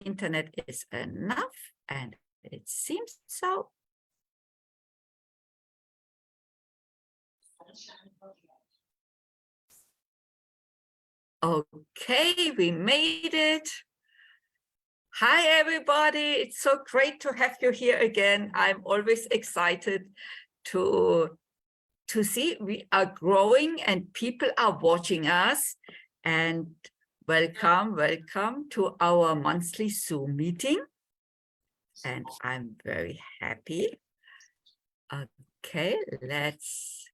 internet is enough, and it seems so. Okay, we made it. Hi, everybody. It's so great to have you here again. I'm always excited to see we are growing and people are watching us. And welcome to our monthly Zoom meeting. And I'm very happy. Okay, let's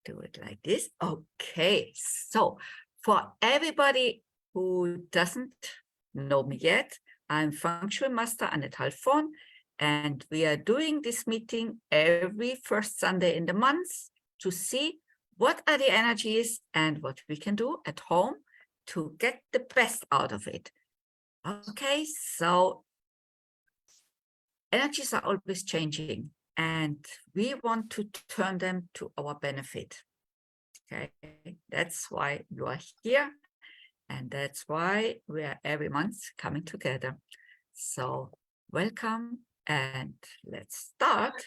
do it like this. Okay, so for everybody who doesn't know me yet, I'm Feng Shui Master Untitled Chapter, and we are doing this meeting every first Sunday in the month to see what are the energies and what we can do at home to get the best out of it. Okay, so energies are always changing, and we want to turn them to our benefit. Okay, that's why you are here, and that's why we are every month coming together. So welcome, and let's start.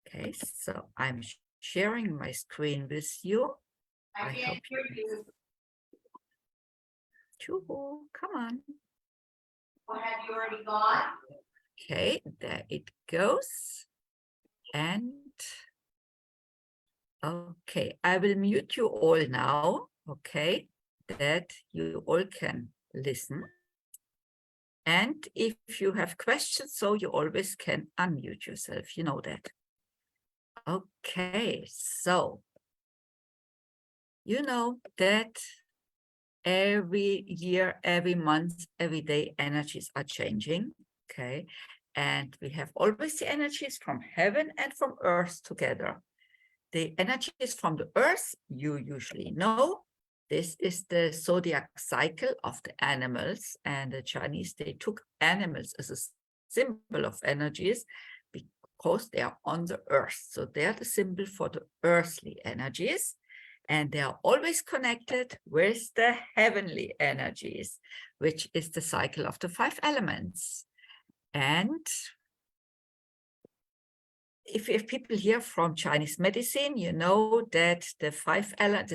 Okay, so I'm sharing my screen with you. I hope you. Come on. Or have you already gone? Okay, there it goes. And okay, I will mute you all now, okay, that you all can listen. And if you have questions, so you always can unmute yourself, you know that. Okay, so you know that every year, every month, every day, energies are changing, okay? And we have always the energies from heaven and from earth together. The energies from the earth, you usually know. This is the zodiac cycle of the animals, and the Chinese, they took animals as a symbol of energies because they are on the earth. So they are the symbol for the earthly energies, and they are always connected with the heavenly energies, which is the cycle of the 5 elements. And if people hear from Chinese medicine, you know that the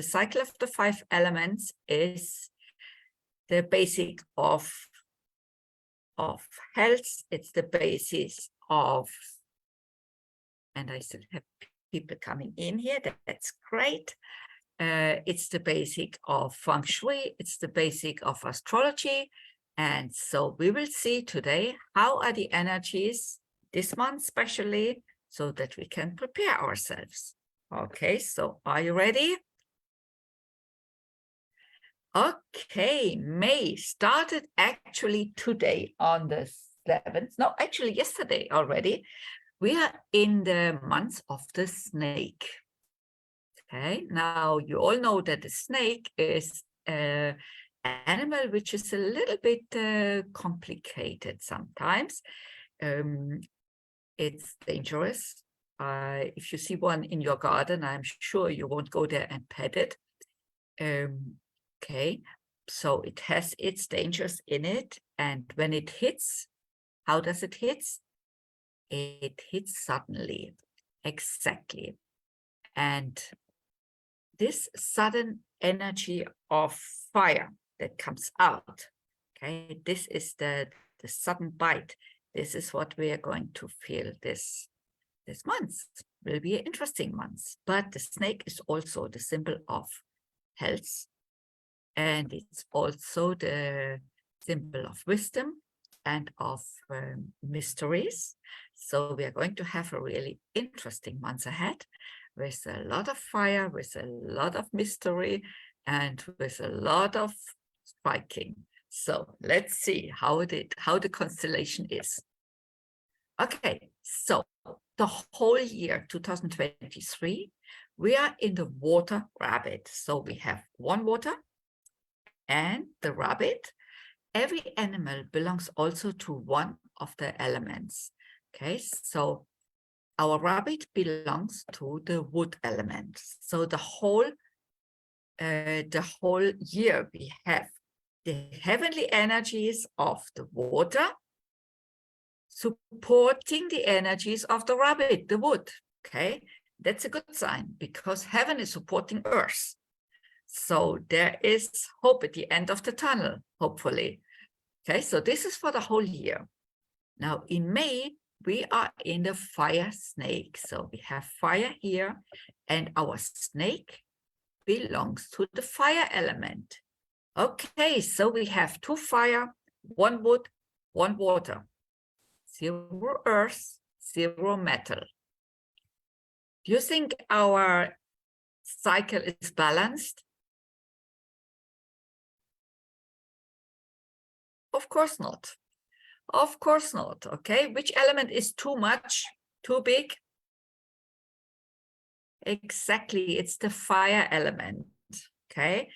cycle of the 5 elements is the basic of health. It's the basis of, and I still have people coming in here. That's great. It's the basic of Feng Shui. It's the basic of astrology. And so we will see today how are the energies this month, especially, so that we can prepare ourselves. Okay, so are you ready? Okay, May started actually today on the 7th. No, actually yesterday already. We are in the month of the snake. Okay, now you all know that the snake is an animal which is a little bit complicated sometimes. It's dangerous. If you see one in your garden, I'm sure you won't go there and pet it. Okay, so it has its dangers in it. And when it hits, how does it hit? It hits suddenly. Exactly. And this sudden energy of fire that comes out, okay, this is the sudden bite. This is what we are going to feel this month. Will be an interesting month. But the snake is also the symbol of health, and it's also the symbol of wisdom and of mysteries. So we are going to have a really interesting month ahead, with a lot of fire, with a lot of mystery, and with a lot of striking. So let's see how the constellation is. Okay, so the whole year 2023, we are in the water rabbit. So we have one water and the rabbit. Every animal belongs also to one of the elements. Okay, so our rabbit belongs to the wood element. So the whole year we have the heavenly energies of the water supporting the energies of the rabbit, the wood. Okay, that's a good sign because heaven is supporting earth. So there is hope at the end of the tunnel, hopefully. Okay, so this is for the whole year. Now in May, we are in the fire snake. So we have fire here, and our snake belongs to the fire element. Okay, so we have 2 fire, 1 wood, 1 water, 0 earth, 0 metal. Do you think our cycle is balanced? Of course not. Of course not. Okay, which element is too much, too big? Exactly, it's the fire element. Okay,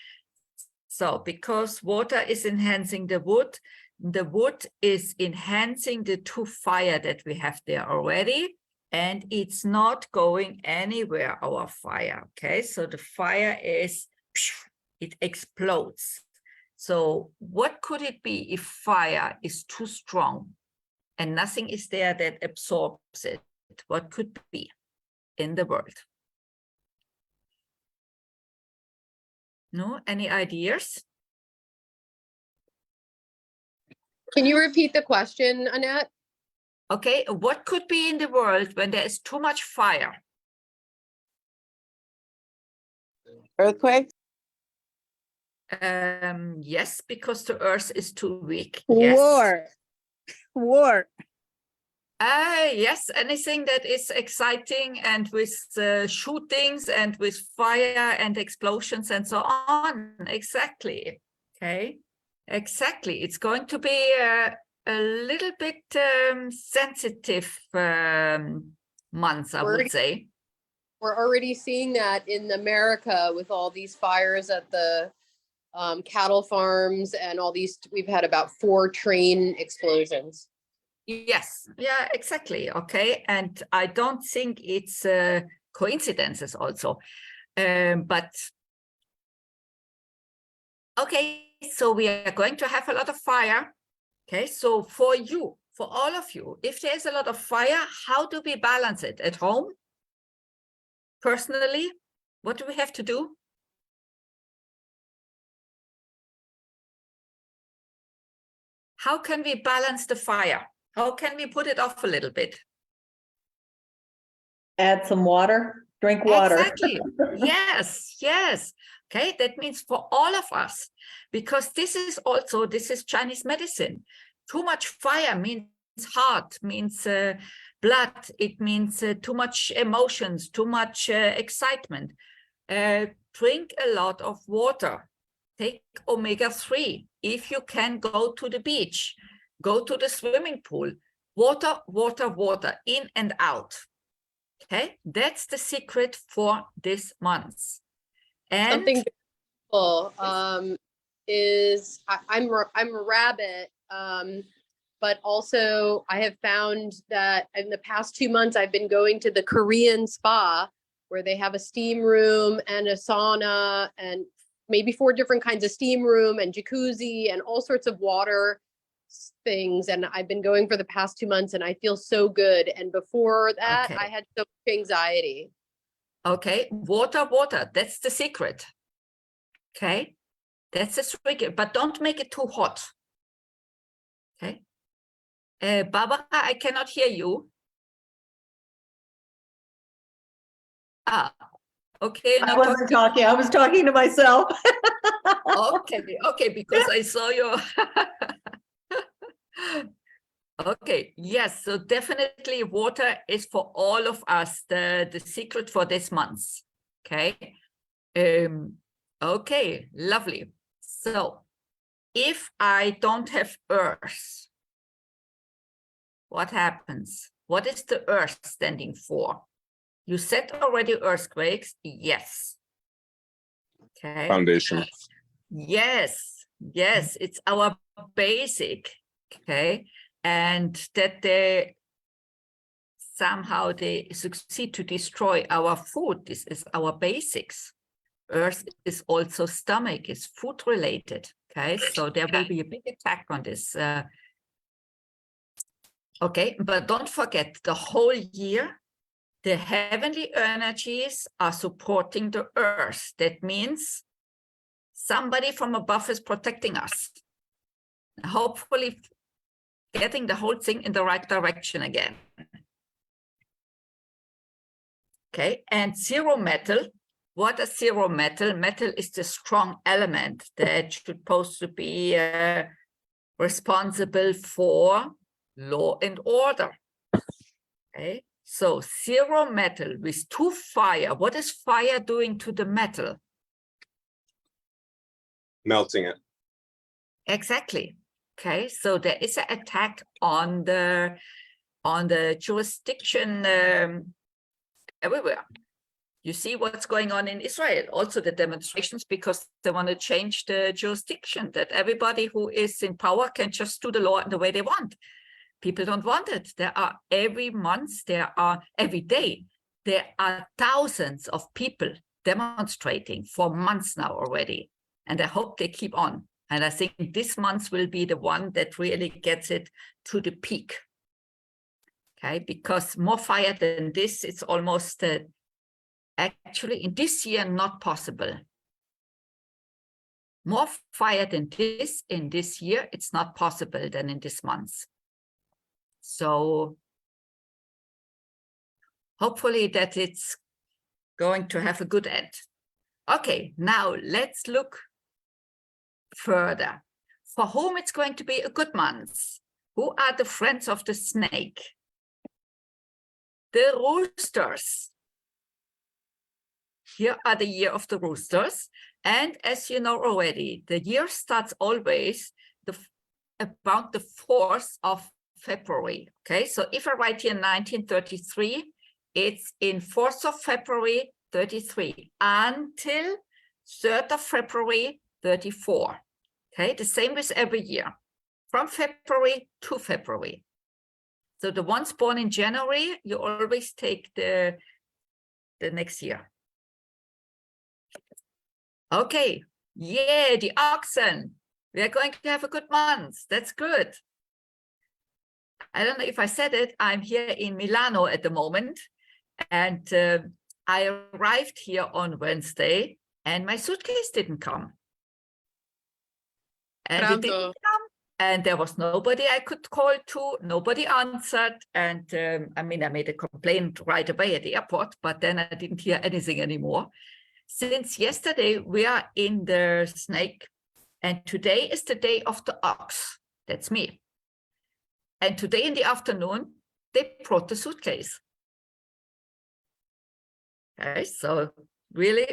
so because water is enhancing the wood is enhancing the 2 fire that we have there already, and it's not going anywhere, our fire. Okay, so the fire is, it explodes. So what could it be if fire is too strong and nothing is there that absorbs it? What could be in the world? No, any ideas? Can you repeat the question, Annette? Okay, what could be in the world when there is too much fire? Earthquake? Yes, because the earth is too weak. War. War. Yes, anything that is exciting and with shootings and with fire and explosions and so on. Exactly. Okay, exactly. It's going to be a little bit sensitive month, I would say. We're already seeing that in America with all these fires at the cattle farms and all these. We've had about 4 train explosions. Yes, yeah, exactly. Okay, and I don't think it's coincidences also, but okay, so we are going to have a lot of fire. Okay, so for you, for all of you, if there's a lot of fire, how do we balance it at home? Personally, what do we have to do? How can we balance the fire? How can we put it off a little bit? Add some water, drink water. Exactly. Yes, yes. Okay, that means for all of us, because this is Chinese medicine. Too much fire means heart, means blood, it means too much emotions, too much excitement. Drink a lot of water. Take omega-3. If you can, go to the beach, go to the swimming pool. Water, water, water, in and out. Okay, that's the secret for this month. And something beautiful is I'm a rabbit, but also I have found that in the past 2 months I've been going to the Korean spa where they have a steam room and a sauna and maybe 4 different kinds of steam room and jacuzzi and all sorts of water things. And I've been going for the past 2 months and I feel so good. And before that, okay. I had so much anxiety. Okay, water, water, that's the secret. Okay, that's the secret, but don't make it too hot. Okay. Barbara, I cannot hear you. Ah, okay. I wasn't talking, I was talking to myself. Okay, okay, because I saw your... Okay, yes, so definitely water is for all of us the secret for this month. Okay. Okay, lovely. So if I don't have earth, what happens? What is the earth standing for? You said already earthquakes. Yes. Okay. Foundation. Yes, yes, it's our basic. Okay. And that they somehow they succeed to destroy our food. This is our basics. Earth is also stomach, is food related. Okay, so there will be a big attack on this. Okay, but don't forget, the whole year, the heavenly energies are supporting the earth. That means somebody from above is protecting us. Hopefully getting the whole thing in the right direction again. Okay, and zero metal. What is zero metal? Metal is the strong element that supposed to be responsible for law and order. Okay, so zero metal with 2 fire. What is fire doing to the metal? Melting it. Exactly. Okay, so there is an attack on the jurisdiction everywhere. You see what's going on in Israel, also the demonstrations, because they want to change the jurisdiction, that everybody who is in power can just do the law the way they want. People don't want it. There are every day, there are thousands of people demonstrating for months now already. And I hope they keep on. And I think this month will be the one that really gets it to the peak. Okay, because more fire than this, it's almost actually in this year not possible. More fire than this in this year, it's not possible than in this month. So hopefully that it's going to have a good end. Okay, now let's look further. For whom it's going to be a good month? Who are the friends of the snake? The roosters. Here are the year of the roosters. And as you know already, the year starts always about the 4th of February. Okay, so if I write here 1933, it's in 4th of February 33 until 3rd of February 34. Okay, the same with every year, from February to February. So the ones born in January, you always take the next year. Okay, yeah, the oxen. We are going to have a good month. That's good. I don't know if I said it. I'm here in Milano at the moment. And I arrived here on Wednesday and my suitcase didn't come. And it didn't come. And there was nobody I could call to. Nobody answered. And I mean, I made a complaint right away at the airport, but then I didn't hear anything anymore. Since yesterday, we are in the snake. And today is the day of the ox. That's me. And today in the afternoon, they brought the suitcase. Okay, so really,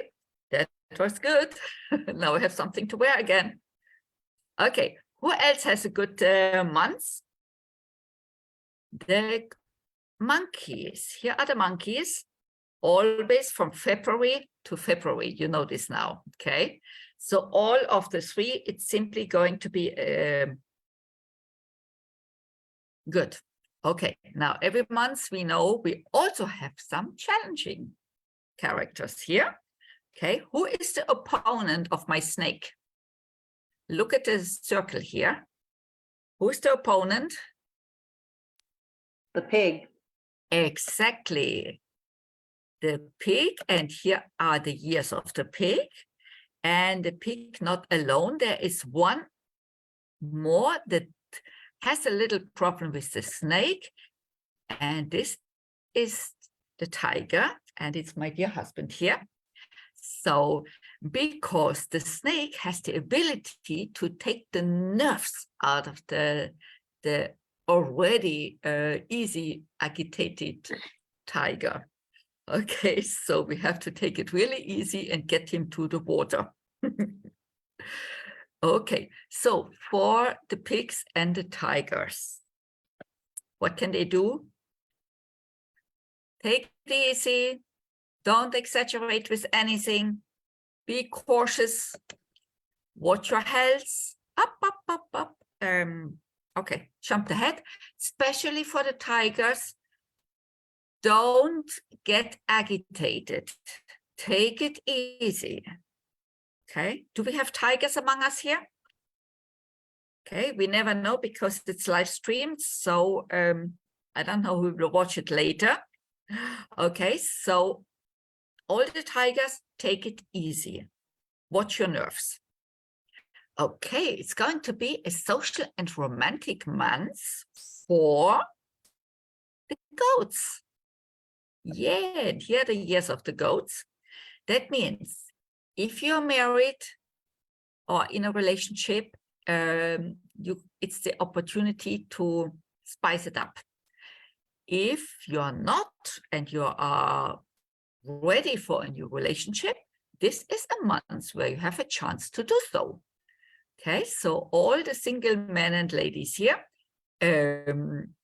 that was good. Now I have something to wear again. Okay, who else has a good month? The monkeys. Here are the monkeys, always from February to February. You know this now, okay? So all of the 3, it's simply going to be good. Okay, now every month we know we also have some challenging characters here. Okay, who is the opponent of my snake? Look at the circle here. Who is the opponent? The pig. Exactly. The pig, and here are the years of the pig. And the pig not alone. There is one more that has a little problem with the snake. And this is the tiger. And it's my dear husband here. So, because the snake has the ability to take the nerves out of the already easy agitated tiger. Okay, so we have to take it really easy and get him to the water. Okay, so for the pigs and the tigers, what can they do? Take it easy. Don't exaggerate with anything. Be cautious. Watch your health. Up, up, up, up. Okay, jump ahead. Especially for the tigers. Don't get agitated. Take it easy. Okay. Do we have tigers among us here? Okay, we never know because it's live streamed. So I don't know who will watch it later. Okay, so all the tigers, take it easy. Watch your nerves. Okay, it's going to be a social and romantic month for the goats. Yeah, and here are the years of the goats. That means if you're married or in a relationship, it's the opportunity to spice it up. If you're not and you are ready for a new relationship, this is a month where you have a chance to do so. Okay, so all the single men and ladies here, when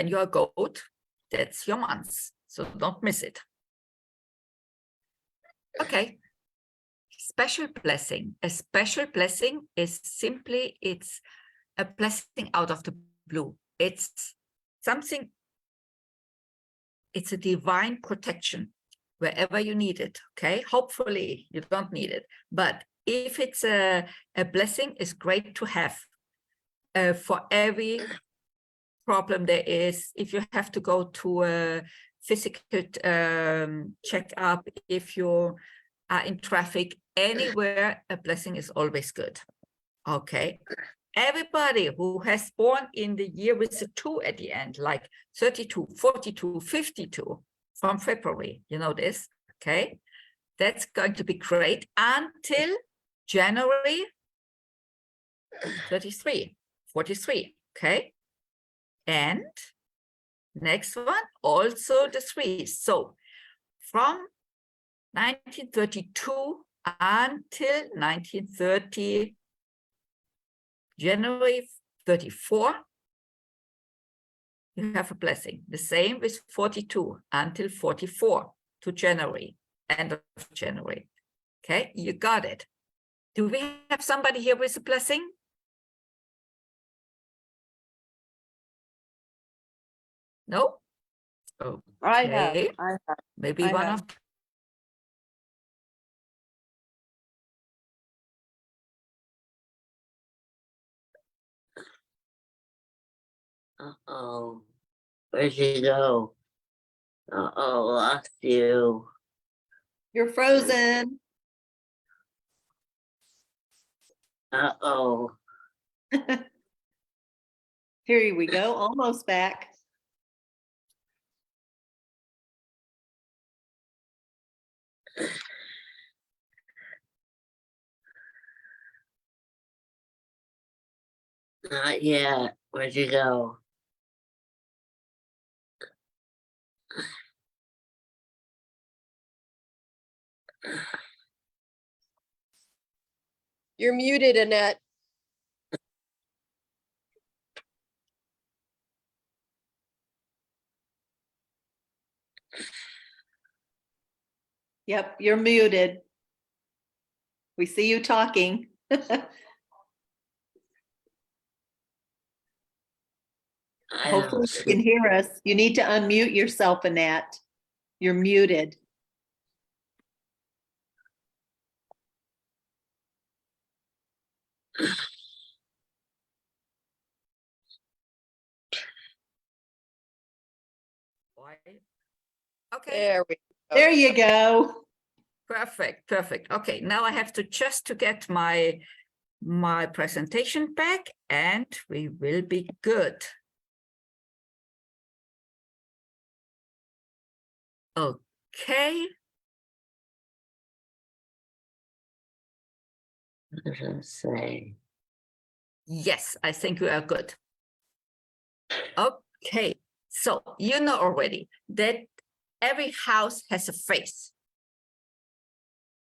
you're a goat, that's your month. So don't miss it. Okay. Special blessing. A special blessing is simply, it's a blessing out of the blue. It's something, it's a divine protection wherever you need it, okay? Hopefully you don't need it, but if it's a blessing, it's great to have for every problem there is. If you have to go to a physical checkup, if you are in traffic, anywhere, a blessing is always good. Okay. Everybody who has born in the year with a 2 at the end, like 32, 42, 52 from February, you know this, okay? That's going to be great until January 33, 43, okay? And next one, also the 3. So from 1932 until 1930, January 34, you have a blessing. The same with 42 until 44 to January, end of January. Okay, you got it. Do we have somebody here with a blessing? No? Okay. I have. Maybe I one have. of Uh-oh. Where'd you go? Uh-oh, lost you. You're frozen. Uh-oh. Here we go. Almost back. Not yet. Where'd you go? You're muted, Annette. Yep, you're muted. We see you talking. I Hopefully don't you can see. hear us. You need to unmute yourself, Annette. You're muted. Okay. There we go. There you go. Perfect, perfect. Okay, now I have to just to get my presentation back and we will be good. Okay. What does it say? Yes, I think we are good. Okay, so you know already that every house has a face.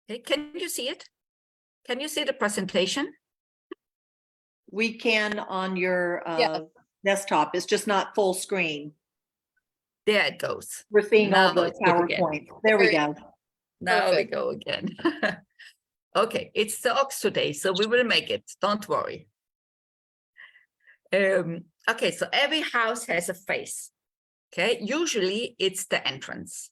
Okay, can you see it? Can you see the presentation? We can on your Yeah. desktop. It's just not full screen. There it goes. We're seeing all Now the it's good again. PowerPoint. There we go. Now we Perfect. go again. Okay, it's the ox today, so we will make it. Don't worry. Okay, so every house has a face. Okay, usually it's the entrance.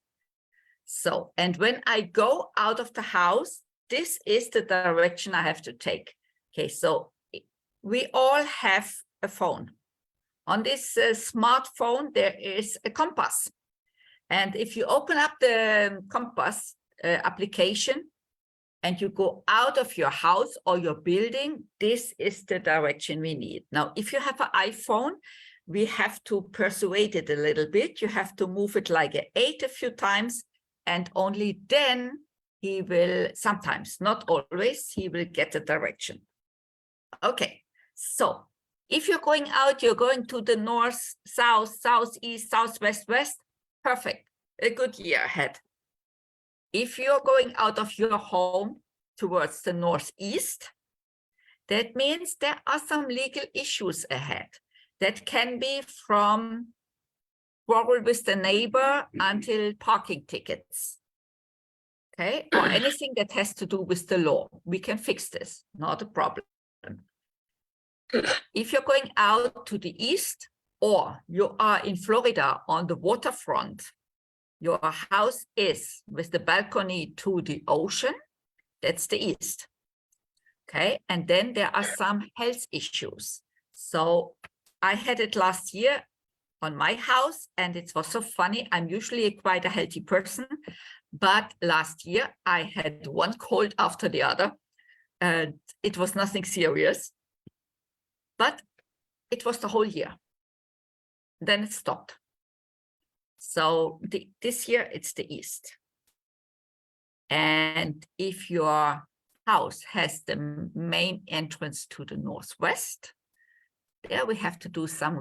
So, and when I go out of the house, this is the direction I have to take. Okay, so we all have a phone. On this smartphone, there is a compass. And if you open up the compass application and you go out of your house or your building, this is the direction we need. Now, if you have an iPhone, we have to persuade it a little bit. You have to move it like an 8 a few times, and only then he will, sometimes, not always, he will get the direction. Okay, so if you're going out, you're going to the north, south, southeast, southwest, west, perfect, a good year ahead. If you're going out of your home towards the northeast, that means there are some legal issues ahead. That can be from quarrel with the neighbor until parking tickets. Okay, or anything that has to do with the law. We can fix this, not a problem. If you're going out to the east, or you are in Florida on the waterfront, your house is with the balcony to the ocean, that's the east. Okay, and then there are some health issues. So I had it last year on my house, and it was so funny. I'm usually quite a healthy person, but last year I had one cold after the other. It was nothing serious, but it was the whole year. Then it stopped. So this year it's the east. And if your house has the main entrance to the northwest, there we have to do some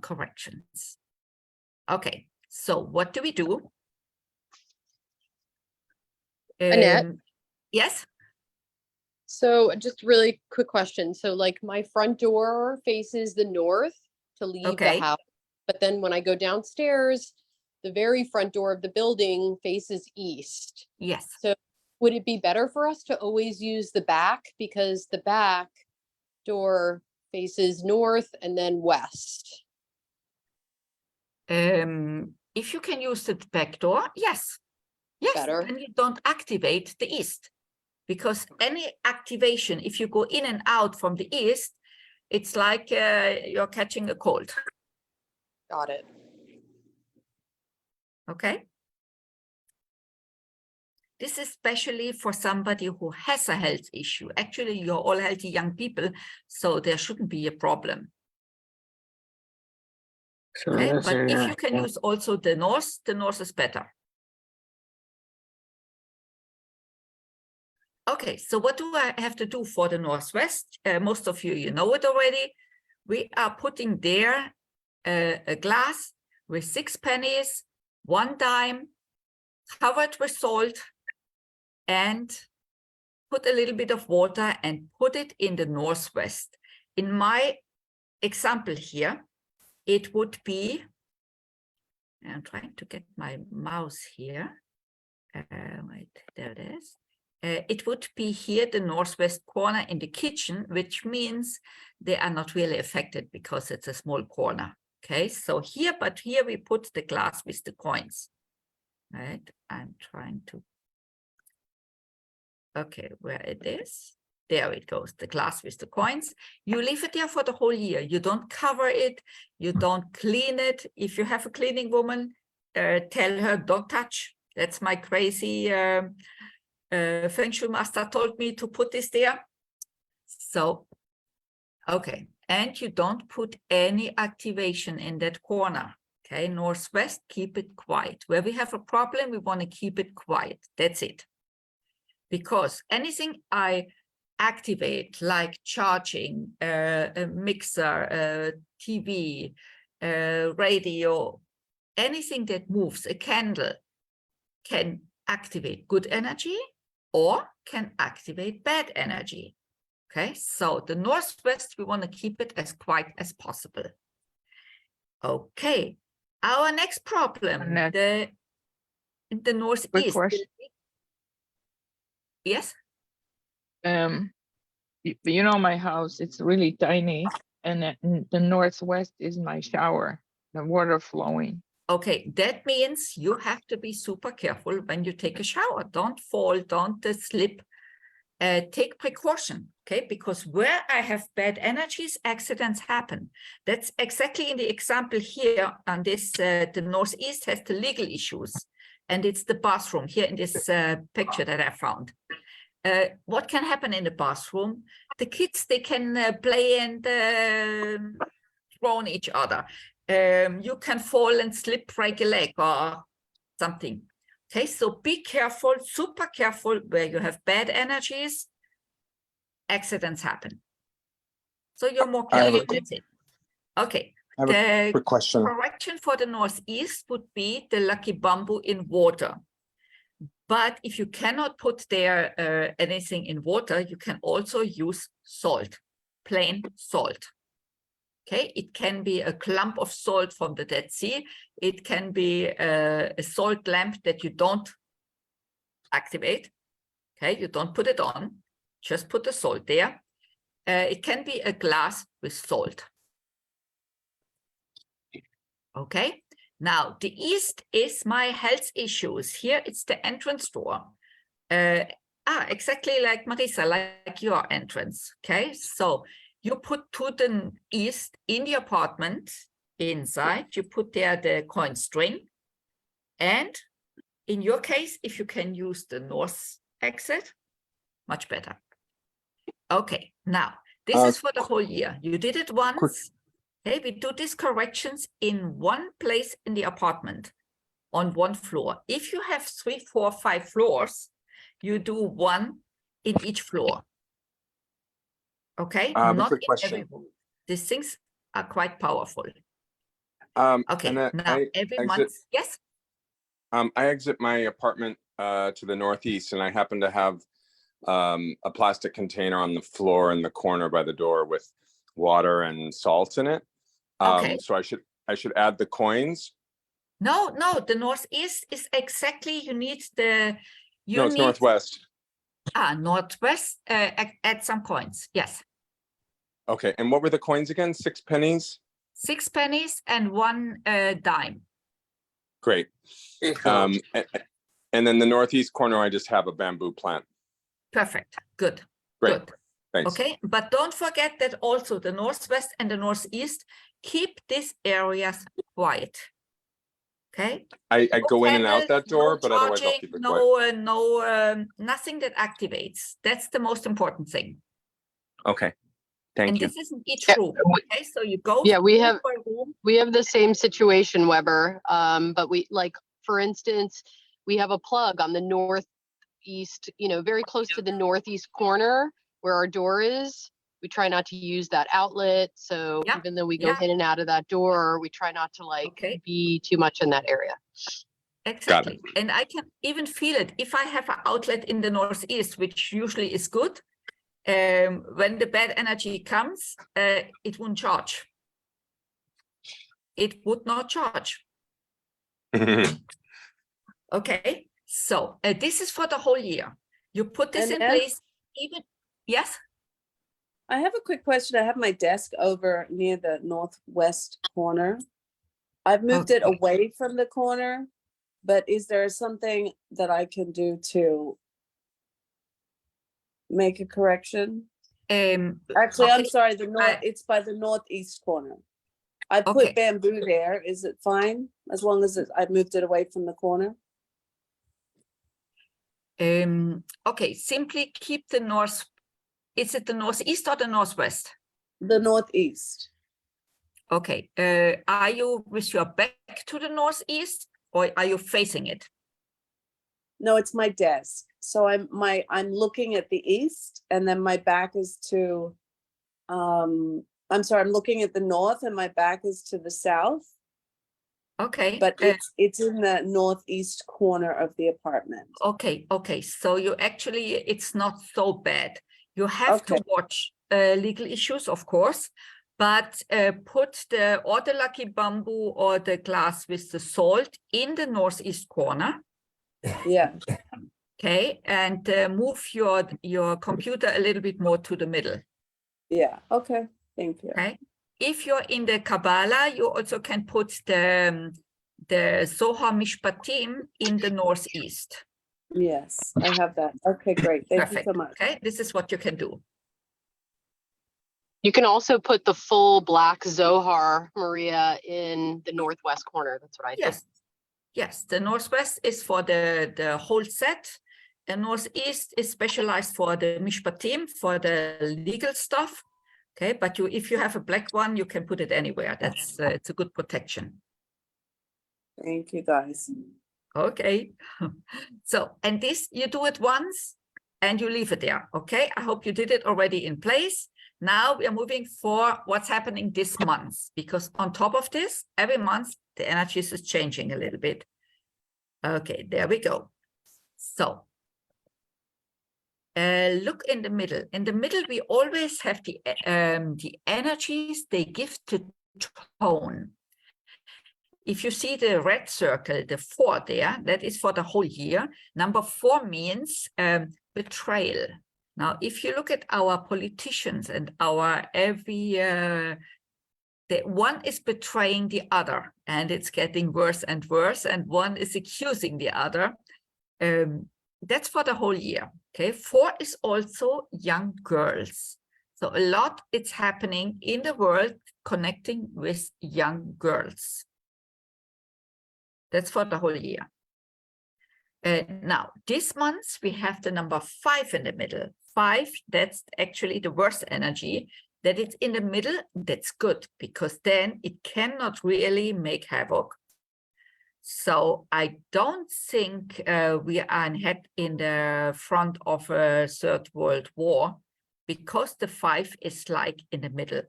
corrections. Okay, so what do we do? Annette? Yes? So just really quick question. So like my front door faces the north to leave Okay. the house. But then when I go downstairs, the very front door of the building faces east. Yes. So would it be better for us to always use the back, because the back door faces north and then west? If you can use the back door, yes. Yes, Better. and you don't activate the east. Because any activation, if you go in and out from the east, it's like you're catching a cold. Got it. Okay. This is especially for somebody who has a health issue. Actually, you're all healthy young people, so there shouldn't be a problem. So Okay? those But are if you not- can use also the north is better. Okay, so what do I have to do for the northwest? Most of you know it already. We are putting there a glass with 6 pennies, 1 dime, covered with salt, and put a little bit of water and put it in the northwest. In my example here, it would be, I'm trying to get my mouse here. Wait, there it is. It would be here, the northwest corner in the kitchen, which means they are not really affected because it's a small corner. Okay, so here, but here we put the glass with the coins. Right, I'm trying to. Okay, where it is. There it goes, the glass with the coins. You leave it there for the whole year. You don't cover it. You don't clean it. If you have a cleaning woman, tell her don't touch. That's my crazy Feng Shui master told me to put this there. So, okay. And you don't put any activation in that corner. Okay, northwest, keep it quiet. Where we have a problem, we want to keep it quiet. That's it. Because anything I activate, like charging, a mixer, TV, radio, anything that moves, a candle, can activate good energy or can activate bad energy. Okay, so the northwest, we want to keep it as quiet as possible. Okay, our next problem, Annette, the northeast. quick question. Yes. You know, my house, it's really tiny, and the northwest is my shower, the water flowing. Okay, that means you have to be super careful when you take a shower. Don't fall, don't slip. take precaution, okay? Because where I have bad energies, accidents happen. That's exactly in the example here on this, the Northeast has the legal issues, and it's the bathroom here in this picture that I found. What can happen in the bathroom? The kids, they can play and throw on each other. You can fall and slip, break a leg or something. Okay, so be careful, super careful where you have bad energies, accidents happen. So you're more I have careful, a- that's it. Okay, I have a the quick question. correction for the Northeast would be the lucky bamboo in water. But if you cannot put there anything in water, you can also use salt, plain salt. Okay, it can be a clump of salt from the Dead Sea. It can be a salt lamp that you don't activate. Okay, you don't put it on, just put the salt there. It can be a glass with salt. Okay, now the east is my health issues. Here it's the entrance door. Exactly like Marisa, like your entrance. Okay, so you put to the east in the apartment inside, you put there the coin string. And in your case, if you can use the north exit, much better. Okay, now this is for the whole year. You did it once. Okay, we do these corrections in one place in the apartment on one floor. If you have 3, 4, 5 floors, you do one in each floor. Okay, I have a not quick in question. every room. These things are quite powerful. Okay, And now I every exit- month, yes? I exit my apartment to the northeast, and I happen to have a plastic container on the floor in the corner by the door with water and salt in it. Okay. So I should add the coins. No, the northeast is exactly, you need the, No, it's northwest. Northwest, add some coins, yes. Okay, and what were the coins again? 6 pennies? 6 pennies and 1 dime. Great. And then the northeast corner, I just have a bamboo plant. Perfect, good, Great. good. Thanks. Okay, but don't forget that also the northwest and the northeast, keep these areas quiet. Okay. I No go in and out candles, that door, no but otherwise I'll charging, keep it quiet. nothing that activates. That's the most important thing. Okay, thank And you. this is in each Yeah, room. Okay, so you go. Yeah, we room have- by room. We have the same situation, Weber. But we like, for instance, we have a plug on the northeast, very close to the northeast corner where our door is. We try not to use that outlet. So Yeah, even though we go yeah. in and out of that door, we try not to Okay. be too much in that area. Exactly. And I can even feel it if I have an outlet in the northeast, which usually is good. When the bad energy comes, it won't charge. It would not charge. Okay, so this is for the whole year. You put this in And place, even, yes? I have a quick question. I have my desk over near the northwest corner. I've moved it Okay. away from the corner, but is there something that I can do to make a correction? Actually, I'm okay, sorry, I- it's by the northeast corner. I Okay. put bamboo there. Is it fine as long as I've moved it away from the corner? Okay, simply keep the north. Is it the northeast or the northwest? The northeast. Okay, are you with your back to the northeast or are you facing it? No, it's my desk. So I'm looking at the east and then my back is to, I'm sorry, I'm looking at the north and my back is to the south, Okay. but it's in the northeast corner of the apartment. Okay, so you actually, it's not so bad. You have to Okay. watch legal issues, of course, but put the lucky bamboo or the glass with the salt in the northeast corner. Yeah, Okay, and move your computer a little bit more to the middle. yeah, okay, thank you. Okay, if you're in the Kabbalah, you also can put the Zohar Mishpatim in the northeast. Yes, I have that. Okay, great. Thank you Perfect. so much. Okay, this is what you can do. You can also put the full black Zohar, Maria, in the northwest corner. That's what I did. Yes, yes. The northwest is for the whole set. The northeast is specialized for the mishpatim, for the legal stuff. Okay, but if you have a black one, you can put it anywhere. That's it's a good protection. Thank you, guys. Okay. So, and this you do it once and you leave it there. Okay. I hope you did it already in place. Now we are moving for what's happening this month, because on top of this, every month the energies is changing a little bit. Okay, there we go. So look in the middle. In the middle, we always have the energies they give to tone. If you see the red circle, the 4 there, that is for the whole year. Number 4 means betrayal. Now, if you look at our politicians and our the one is betraying the other, and it's getting worse and worse, and one is accusing the other. That's for the whole year. Okay, 4 is also young girls. So a lot it's happening in the world connecting with young girls. That's for the whole year. Now, this month we have the number 5 in the middle. 5, that's actually the worst energy. That it's in the middle, that's good, because then it cannot really make havoc. So I don't think we are in the front of a Third World War, because the 5 is like in the middle.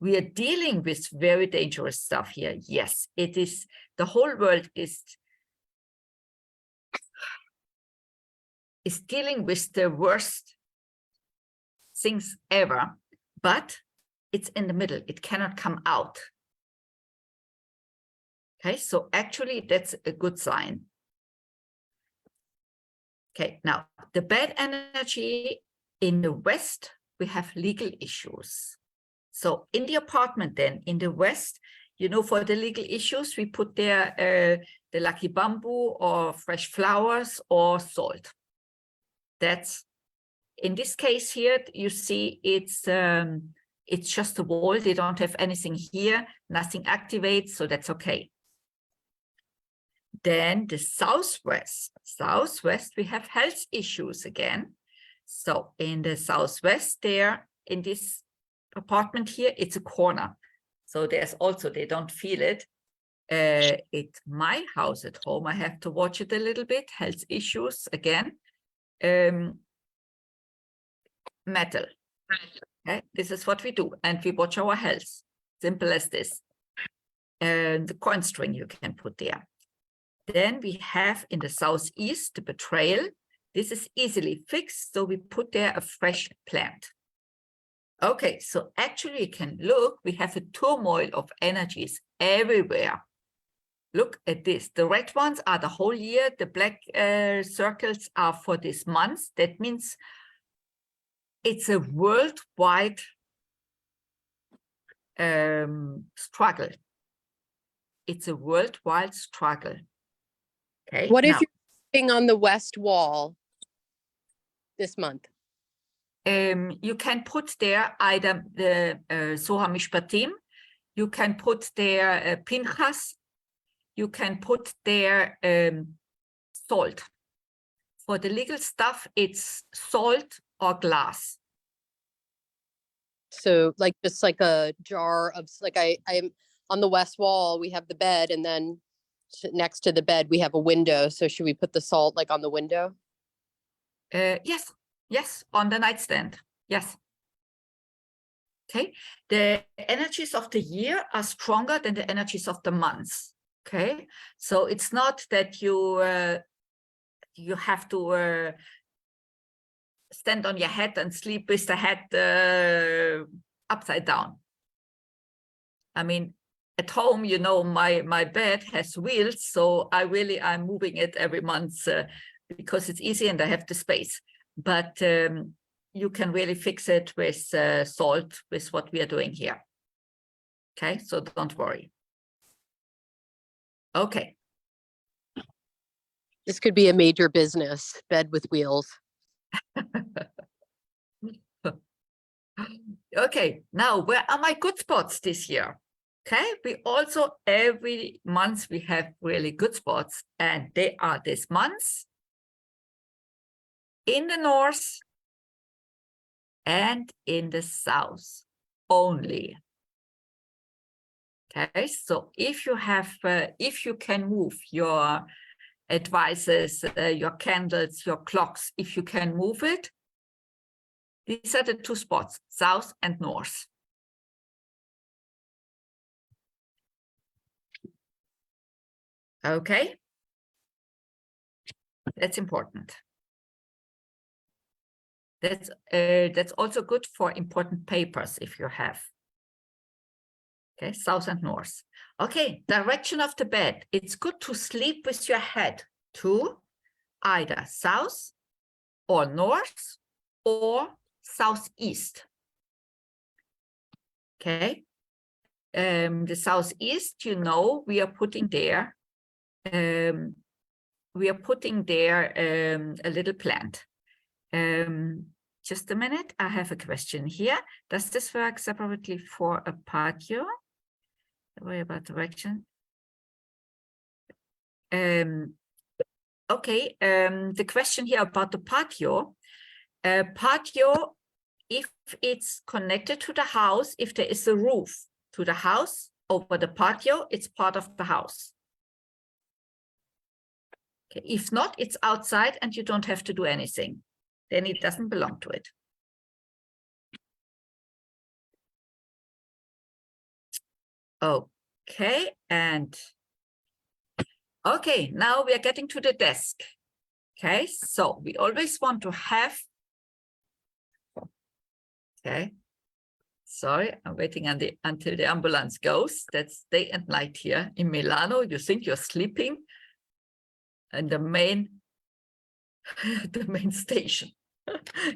We are dealing with very dangerous stuff here. Yes, it is. The whole world is dealing with the worst things ever, but it's in the middle. It cannot come out. Okay, so actually that's a good sign. Okay, now the bad energy in the West, we have legal issues. So in the apartment then, in the West, you know, for the legal issues, we put there the lucky bamboo or fresh flowers or salt. That's, in this case here, you see it's just a wall. They don't have anything here, nothing activates, so that's okay. Then the Southwest, we have health issues again. So in the Southwest there, in this apartment here, it's a corner. So there's also, they don't feel it. It's my house at home. I have to watch it a little bit. Health issues again. Metal. Okay, this is what we do, and we watch our health. Simple as this. The coin string you can put there. Then we have in the Southeast the betrayal. This is easily fixed, so we put there a fresh plant. Okay, so actually you can look, we have a turmoil of energies everywhere. Look at this. The red ones are the whole year. The black circles are for this month. That means it's a worldwide struggle. It's a worldwide struggle. Okay. What if now, you're sitting on the west wall this month? you can put there either the Soha Mishpatim, you can put there Pinchas, you can put there salt. For the legal stuff, it's salt or glass. So like just like a jar of, like I'm on the west wall, we have the bed, and then next to the bed we have a window. So should we put the salt like on the window? Yes, on the nightstand. Yes. Okay. The energies of the year are stronger than the energies of the months. Okay. So it's not that you have to stand on your head and sleep with the head upside down. I mean, at home, you know, my bed has wheels, so I'm moving it every month because it's easy and I have the space. But you can really fix it with salt, with what we are doing here. Okay, so don't worry. Okay. This could be a major business, bed with wheels. Okay, now where are my good spots this year? Okay, we also every month we have really good spots, and they are this month in the north and in the south only. Okay, so if you have, if you can move your advices, your candles, your clocks, if you can move it, these are the two spots, south and north. Okay, that's important. That's also good for important papers if you have. Okay, south and north. Okay, direction of the bed. It's good to sleep with your head to either south or north or southeast. Okay, the southeast, you know, we are putting there a little plant. Just a minute, I have a question here. Does this work separately for a patio? Worry about direction. Okay, the question here about the patio. Patio, if it's connected to the house, if there is a roof to the house over the patio, it's part of the house. Okay. If not, it's outside and you don't have to do anything. Then it doesn't belong to it. Okay, and okay, now we are getting to the desk. Okay, so we always want to have, okay, sorry, I'm waiting until the ambulance goes. That's day and night here in Milano. You think you're sleeping and the main station.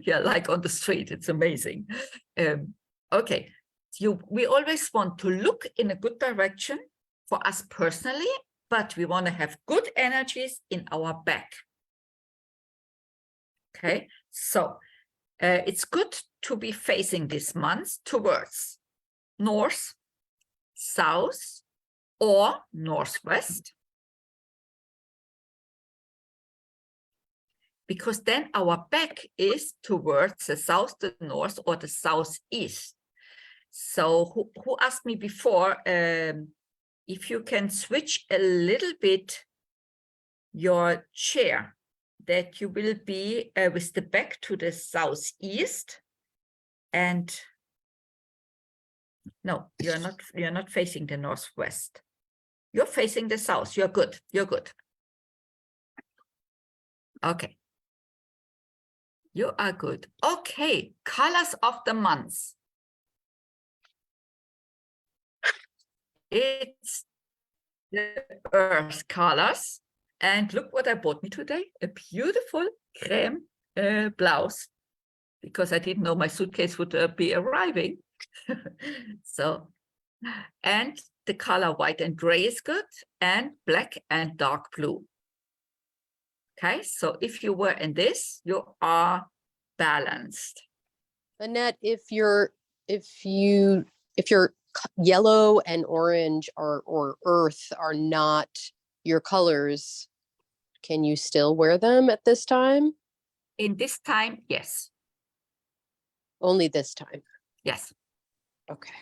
Yeah, like on the street, it's amazing. Okay, we always want to look in a good direction for us personally, but we want to have good energies in our back. Okay, so it's good to be facing this month towards north, south, or northwest. Because then our back is towards the south, the north, or the southeast. So who asked me before, if you can switch a little bit your chair, that you will be with the back to the southeast, and no, you're not facing the northwest. You're facing the south. You're good. You're good. Okay. You are good. Okay, colors of the month. It's the earth colors. And look what I bought me today. A beautiful creme blouse. Because I didn't know my suitcase would be arriving. So, and the color white and gray is good. And black and dark blue. Okay, so if you were in this, you are balanced. Annette, if your yellow and orange or earth are not your colors, can you still wear them at this time? In this time, yes. Only this time. Yes. Okay.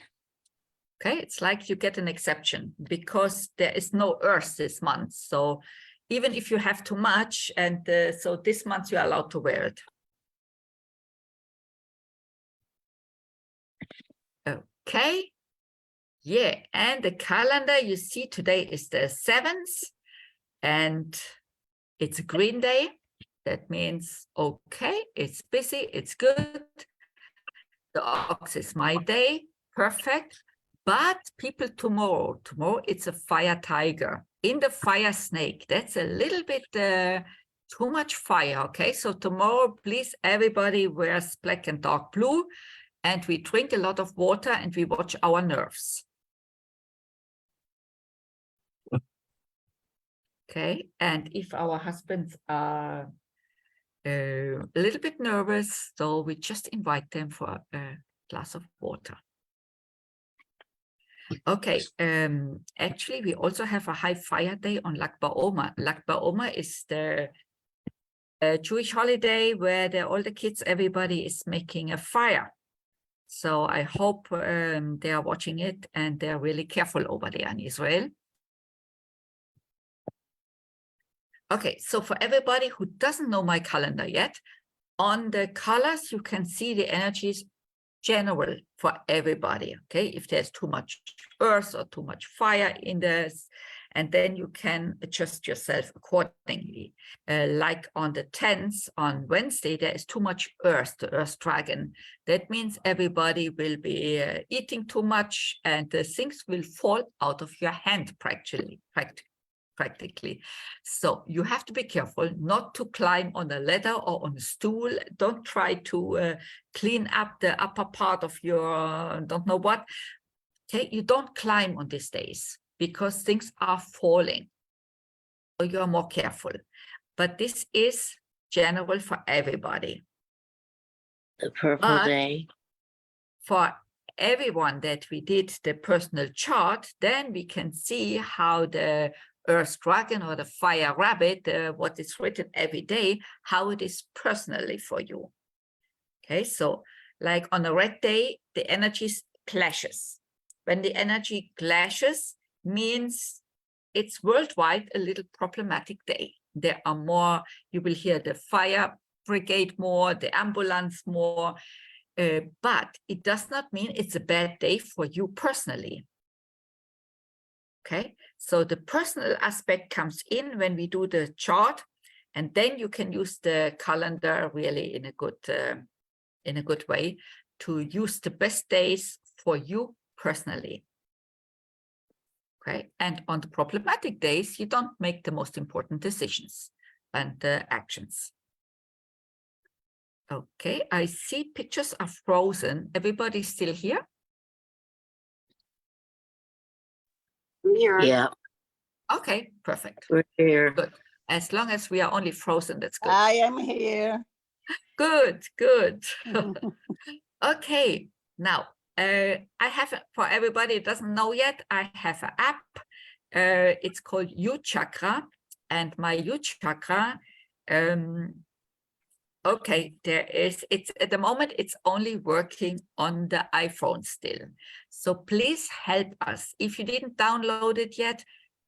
Okay, it's like you get an exception because there is no earth this month. So even if you have too much, and so this month you're allowed to wear it. Okay. Yeah, and the calendar you see today is the 7th, and it's a green day. That means, okay, it's busy, it's good. The ox is my day, perfect. But people, tomorrow it's a fire tiger. In the fire snake, that's a little bit too much fire, okay? So tomorrow, please, everybody wears black and dark blue, and we drink a lot of water and we watch our nerves. Okay, and if our husbands are a little bit nervous, so we just invite them for a glass of water. Okay, actually, we also have a high fire day on Lag BaOmer. Lag BaOmer is the Jewish holiday where all the kids, everybody is making a fire. So I hope they are watching it and they're really careful over there in Israel. Okay, so for everybody who doesn't know my calendar yet, on the colors, you can see the energies general for everybody, okay? If there's too much earth or too much fire in this, and then you can adjust yourself accordingly. Like on the 10th, on Wednesday, there is too much earth, the earth dragon. That means everybody will be eating too much and the things will fall out of your hand practically. So you have to be careful not to climb on a ladder or on a stool. Don't try to clean up the upper part of your don't know what. Okay, you don't climb on these days because things are falling. So you're more careful. But this is general for everybody. The purple But day. for everyone that we did the personal chart, then we can see how the Earth Dragon or the Fire Rabbit, what is written every day, how it is personally for you. Okay, so like on a red day, the energies clashes. When the energy clashes, means it's worldwide a little problematic day. There are more, you will hear the fire brigade more, the ambulance more, but it does not mean it's a bad day for you personally. Okay, so the personal aspect comes in when we do the chart, and then you can use the calendar really in a good way to use the best days for you personally. Okay, and on the problematic days, you don't make the most important decisions and actions. Okay, I see pictures are frozen. Everybody's still here? Yeah, Okay, perfect. we're here. Good. As long as we are only frozen, that's good. I am here. Good, good. Okay, now I have, for everybody who doesn't know yet, I have an app. It's called U Chakra, and my U Chakra, okay, it's at the moment, it's only working on the iPhone still. So please help us. If you didn't download it yet,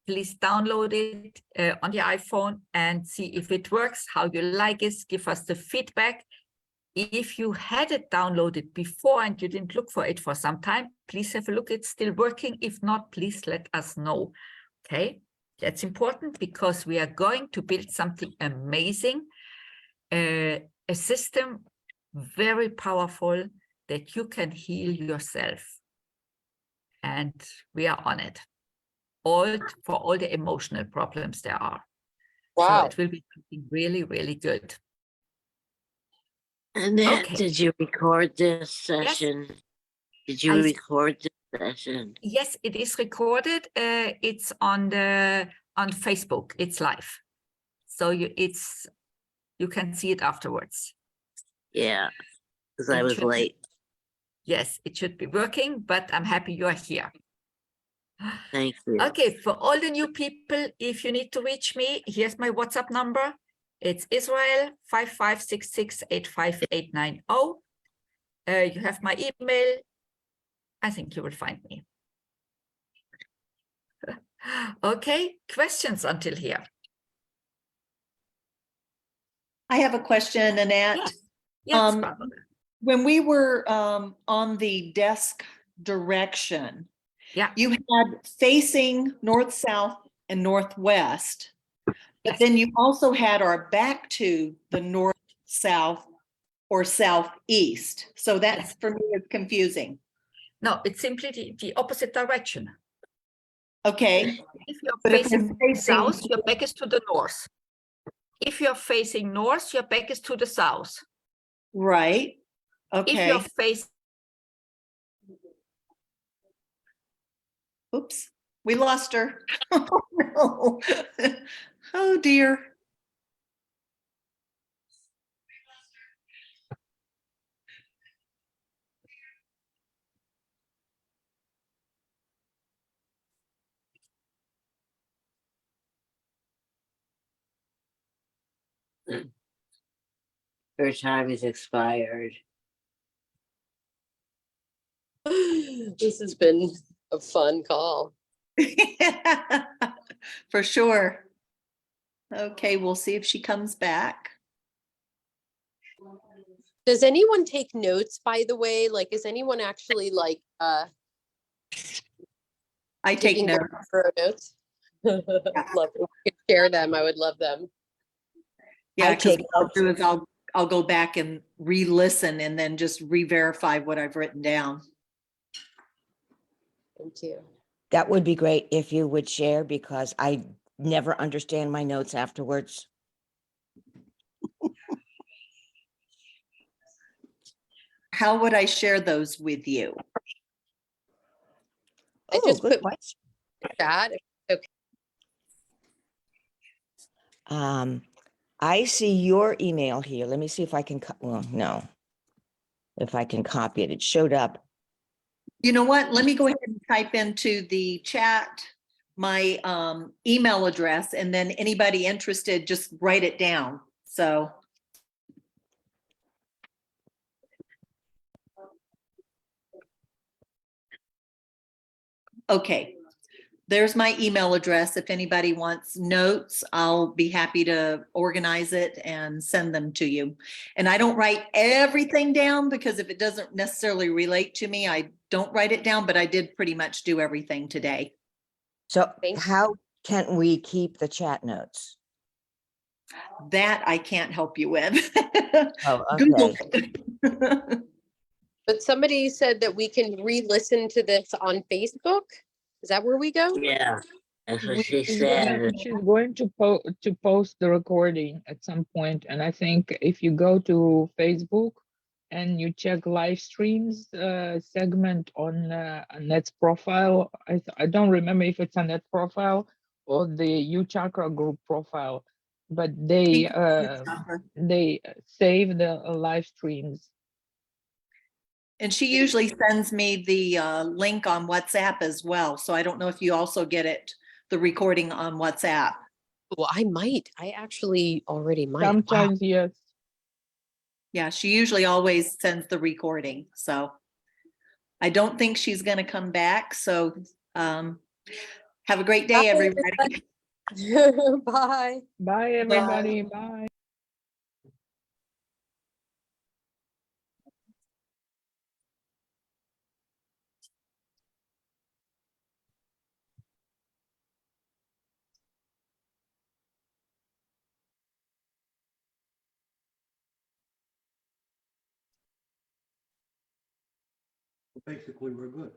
please download it on the iPhone and see if it works, how you like it, give us the feedback. If you had it downloaded before and you didn't look for it for some time, please have a look. It's still working. If not, please let us know. Okay, that's important because we are going to build something amazing, a system very powerful that you can heal yourself. And we are on it. For all the emotional problems there are. Wow. So it will be something really, really good. Annette, Okay. did you record this session? Did you record this session? Yes, it is recorded. It's on Facebook. It's live. So you can see it afterwards. Yeah, because I was late. Yes, it should be working, but I'm happy you are here. Thank you. Okay, for all the new people, if you need to reach me, here's my WhatsApp number. It's Israel 5566858990. You have my email. I think you will find me. Okay, questions until here? I have a question, Annette. Yes, Barbara. When we were on the desk direction, Yeah. you had facing north, south, and northwest, but Yes. then you also had our back to the north, south, or southeast. So that Yes. for me is confusing. No, it's simply the opposite direction. Okay. If you're But if facing I'm facing- south, your back is to the north. If you're facing north, your back is to the south. Right. If Okay. you're facing Oops, we lost her. Oh, no. Oh, dear. Her time is expired. This has been a fun call. For sure. Okay, we'll see if she comes back. Does anyone take notes, by the way? Like, is anyone actually like I take taking notes. notes? Love if you could share them. I would love them. Yeah, I because take what I'll do is I'll go back and re-listen and then just re-verify what I've written down. Thank you. That would be great if you would share, because I never understand my notes afterwards. How would I share those with you? I Oh, just good put question. chat. Okay. I see your email here. Let me see if I can, well, no. If I can copy it, it showed up. You know what? Let me go ahead and type into the chat my email address, and then anybody interested, just write it down. So. Okay, there's my email address. If anybody wants notes, I'll be happy to organize it and send them to you. And I don't write everything down, because if it doesn't necessarily relate to me, I don't write it down, but I did pretty much do everything today. So Thank you. how can we keep the chat notes? That I can't help you with. Oh, Google okay. it. But somebody said that we can re-listen to this on Facebook. Is that where we go? Yeah, that's what We- she She's gonna, said. she's going to post the recording at some point, and I think if you go to Facebook and you check live streams segment on Net's profile, I don't remember if it's a Net profile or the U Chakra group profile, but they save the live streams. And she usually sends me the link on WhatsApp as well. So I don't know if you also get it, the recording on WhatsApp. Well, I might. I actually already might. Wow. Sometimes, yes. Yeah, she usually always sends the recording. So I don't think she's going to come back. So have a great day, everybody. Bye. Bye, everybody. Bye. Basically, we're good.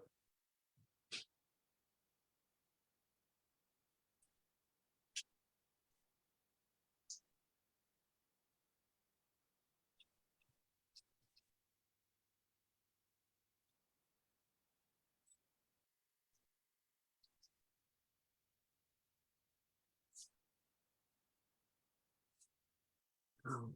Oh.